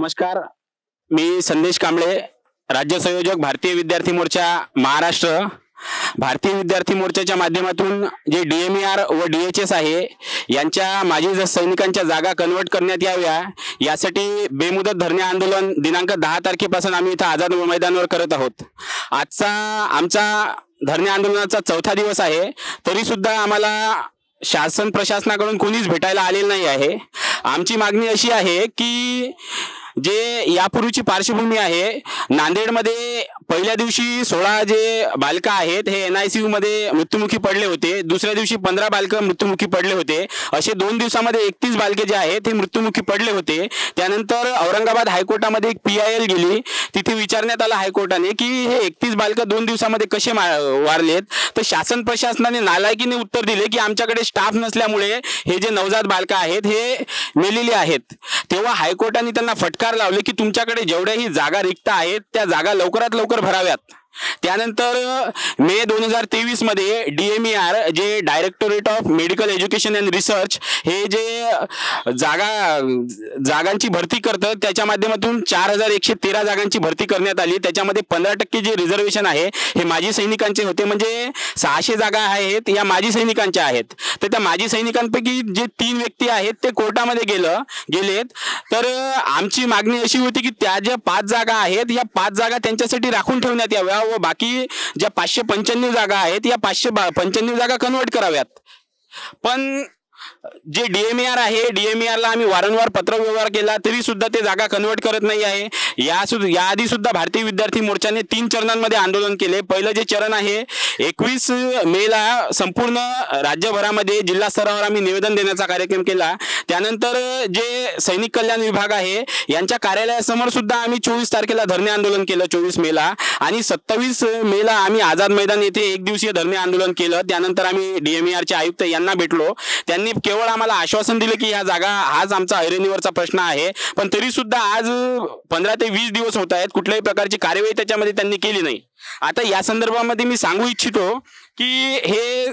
नमस्कार, मी संदेश कांबळे, राज्य संयोजक भारतीय विद्यार्थी मोर्चा महाराष्ट्र। भारतीय विद्यार्थी मोर्चाच्या माध्यमातून जे DMER व DHS आहे यांच्या माजी सैनिकांच्या जागा कन्वर्ट करण्यात याव्या यासाठी बेमुदत धरणे आंदोलन दिनांक 10 तारखेपासून आम्ही इथे आझाद मैदानावर करत आहोत। आजचा आमचा धरणे आंदोलनाचा चौथा दिवस आहे, तरी सुद्धा आम्हाला शासन प्रशासनाकडून कोणीच भेटायला आलेलं नाही आहे। आमची मागणी अशी आहे की जे यापूर्वीची पार्श्वभूमी आहे, नांदेडमध्ये पहिल्या दिवशी 16 जे बालक आहेत हे NICU मध्ये मृत्युमुखी पडले होते। दुसऱ्या दिवशी 15 बालक मृत्युमुखी पडले होते। असे 2 दिवसामध्ये 31 बालके जे आहेत हे मृत्युमुखी पडले होते। त्यानंतर औरंगाबाद हायकोर्टामध्ये एक PIL गेली, तिथे विचारण्यात आलं हायकोर्टाने की हे 31 बालक 2 दिवसामध्ये कसे वारलेत। तर शासन प्रशासनाने नालायकीने उत्तर दिले की आमच्याकडे स्टाफ नसल्यामुळे हे जे नवजात बालक आहेत हे मेलेले आहेत। तेव्हा हायकोर्टाने त्यांना फटकार लावले की तुमच्याकडे जेवढ्याही जागा रिक्त आहेत त्या जागा लवकरात लवकर भराव्यात। त्यानंतर मे 2023 मध्ये DMER जे directorate of medical education and research हे जे जागांची भरती करतं त्याच्या माध्यमातून 4113 जागांची भरती करण्यात आली। त्याच्यामध्ये 15% जे रिझर्वेशन आहे हे माजी सैनिकांचे होते, म्हणजे 600 जागा आहेत या माजी सैनिकांच्या आहेत। तर त्या माजी सैनिकांपैकी जे 3 व्यक्ती आहेत ते कोर्टामध्ये गेलेत। तर आमची मागणी अशी होती की त्या ज्या 5 जागा आहेत या 5 जागा त्यांच्यासाठी राखून ठेवण्यात याव्या व बाकी ज्या 595 जागा आहेत या 595 जागा कन्वर्ट कराव्यात। पण जे DMER आहे, DMER ला आम्ही वारंवार पत्रव्यवहार केला तरी सुद्धा ते जागा कन्वर्ट करत नाही आहे। याआधी सुद्धा भारतीय विद्यार्थी मोर्चाने 3 चरणांमध्ये आंदोलन केले। पहिलं जे चरण आहे 21 मे ला संपूर्ण राज्यभरामध्ये जिल्हा स्तरावर आम्ही निवेदन देण्याचा कार्यक्रम केला। त्यानंतर जे सैनिक कल्याण विभाग आहे यांच्या कार्यालयासमोर सुद्धा आम्ही 24 तारखेला धरणे आंदोलन केलं 24 मे ला, आणि 27 मे ला आम्ही आझाद मैदान येथे 1 दिवसीय धरणे आंदोलन केलं। त्यानंतर आम्ही DMER चे आयुक्त यांना भेटलो, त्यांनी केवळ आम्हाला आश्वासन दिले की ह्या जागा हाच आमचा ऐरणीवरचा प्रश्न आहे। पण तरी सुद्धा आज 15 ते 20 दिवस होत आहेत, कुठल्याही प्रकारची कार्यवाही त्याच्यामध्ये त्यांनी केली नाही। आता या संदर्भामध्ये मी सांगू इच्छितो की हे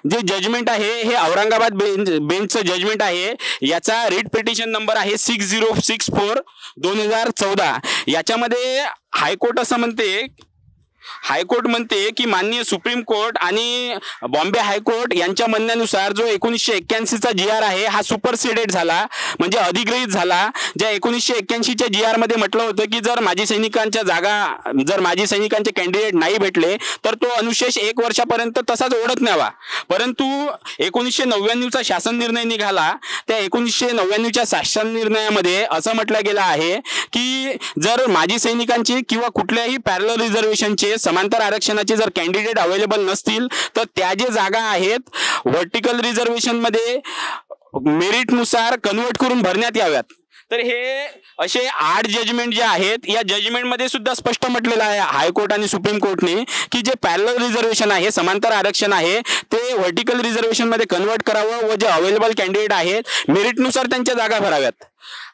जे जजमेंट आहे हे औरंगाबाद बेंचचं जजमेंट आहे। याचा रिट पिटिशन नंबर आहे 6064/2014। याच्यामध्ये हायकोर्ट म्हणते की माननीय सुप्रीम कोर्ट आणि बॉम्बे हायकोर्ट यांच्या म्हणण्यानुसार जो 1981 चा GR आहे हा सुपरसिडेड झाला, म्हणजे अधिग्रहित झाला। ज्या 1981 च्या GR मध्ये म्हटलं होतं की जर माजी सैनिकांचे कॅन्डिडेट नाही भेटले तर तो अनुशेष 1 वर्षापर्यंत तसाच ओढत न्यावा। परंतु 1999 चा शासन निर्णय निघाला, त्या 1999 च्या शासन निर्णयामध्ये असं म्हटलं गेलं आहे की जर माजी सैनिकांची किंवा कुठल्याही पॅरलल रिझर्वेशनचे समांतर आरक्षणाचे जर कॅन्डिडेट अवेलेबल नसतील तर त्या जे जागा आहेत व्हर्टिकल रिझर्वेशन मध्ये मेरिटनुसार कन्वर्ट करून भरण्यात याव्यात। तर हे असे 8 जजमेंट जे आहेत या जजमेंट मध्ये सुद्धा स्पष्ट म्हटलेलं आहे हायकोर्ट आणि सुप्रीम कोर्टने की जे पॅरलल रिझर्वेशन आहे, समांतर आरक्षण आहे, ते व्हर्टिकल रिझर्वेशन मध्ये कन्वर्ट करावं व जे अवेलेबल कॅन्डिडेट आहेत मेरिटनुसार त्यांच्या जागा भराव्यात।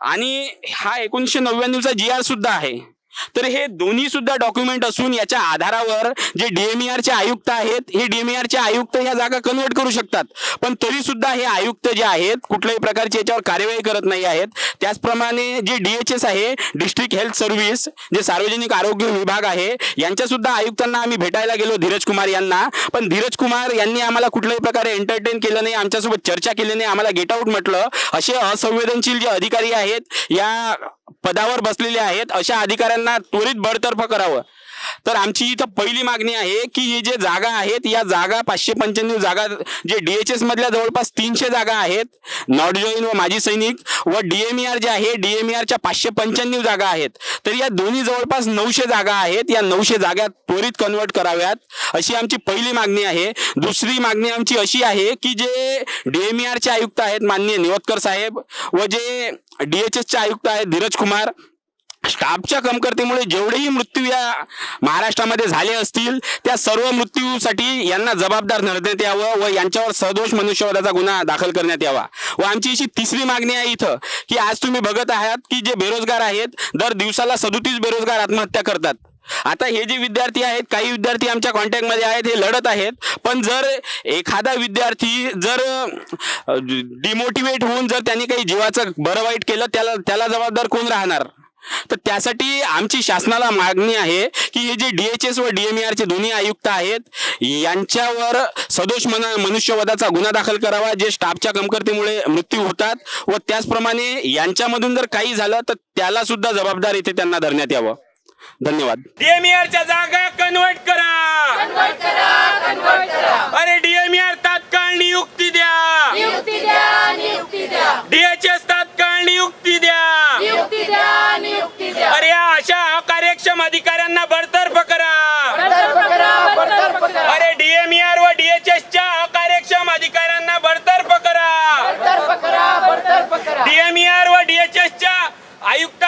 आणि हा 1999 चा GR सुद्धा आहे। तर हे दोन्ही सुद्धा डॉक्युमेंट असून याच्या आधारावर जे DMER चे आयुक्त आहेत हे DMER चे आयुक्त ह्या जागा कन्वर्ट करू शकतात। पण तरी सुद्धा हे आयुक्त जे आहेत कुठल्याही प्रकारची याच्यावर कार्यवाही करत नाही आहेत। त्याचप्रमाणे जे DHS आहे, डिस्ट्रिक्ट हेल्थ सर्व्हिस, जे सार्वजनिक आरोग्य विभाग आहे, यांच्या सुद्धा आयुक्तांना आम्ही भेटायला गेलो, धीरज कुमार यांना, पण धीरज कुमार यांनी आम्हाला कुठल्याही प्रकारे एंटरटेन केलं नाही, आमच्यासोबत चर्चा केली नाही, आम्हाला गेट आउट म्हटलं। असे असंवेदनशील जे अधिकारी आहेत या पदावर बसलेले आहेत अशा अधिकाऱ्यांना त्वरित बडतर्फ करावं। तर आमची इथं पहिली मागणी आहे की हे जे जागा आहेत या जागा 595 जागा, जे DHS मधल्या जवळपास 300 जागा आहेत नॉट जॉईन व माजी सैनिक, व DMER जे आहे DMER च्या 595 जागा आहेत। तर या दोन्ही जवळपास 900 जागा आहेत, या 900 जागा त्वरित कन्वर्ट कराव्यात अशी आमची पहिली मागणी आहे। दुसरी मागणी आमची अशी आहे की जे DMER चे आयुक्त आहेत माननीय निवतकर साहेब व जे DHS चे आयुक्त आहेत धीरज कुमार, स्टाफच्या कमतरतेमुळे जेवढेही मृत्यू या महाराष्ट्रामध्ये झाले असतील त्या सर्व मृत्यूसाठी यांना जबाबदार धरण्यात यावं व यांच्यावर सदोष मनुष्यवधाचा गुन्हा दाखल करण्यात यावा। व आमची अशी तिसरी मागणी आहे इथं की आज तुम्ही बघत आहात की जे बेरोजगार आहेत दर दिवसाला 37 बेरोजगार आत्महत्या करतात। आता हे जे विद्यार्थी आहेत, काही विद्यार्थी आमच्या कॉन्टॅक्टमध्ये आहेत, हे लढत आहेत, पण जर एखादा विद्यार्थी जर डिमोटिवेट होऊन जर त्यांनी काही जीवाचं बरं वाईट केलं, त्याला जबाबदार कोण राहणार? तर त्यासाठी आमची शासनाला मागणी आहे की हे जे DHS व DMERचे दोन्ही आयुक्त आहेत, यांच्यावर सदोष मनुष्यवधाचा गुन्हा दाखल करावा, जे स्टाफच्या कमतरतेमुळे मृत्यू होतात, व त्याचप्रमाणे यांच्यामधून जर काही झालं तर त्याला सुद्धा जबाबदार इथे त्यांना धरण्यात यावं. धन्यवाद. DMERच्या जागा कन्वर्ट करा. अरे DMER तात्काळ नियुक्ती द्या. DHS तात्काळ नियुक्ती द्या. अरे अशा अकार्यक्षम अधिकाऱ्यांना बडतर्फ करा. अरे DMER व DHSच्या अकार्यक्षम अधिकाऱ्यांना बडतर्फ करा. DMER व DHSच्या आयुक्त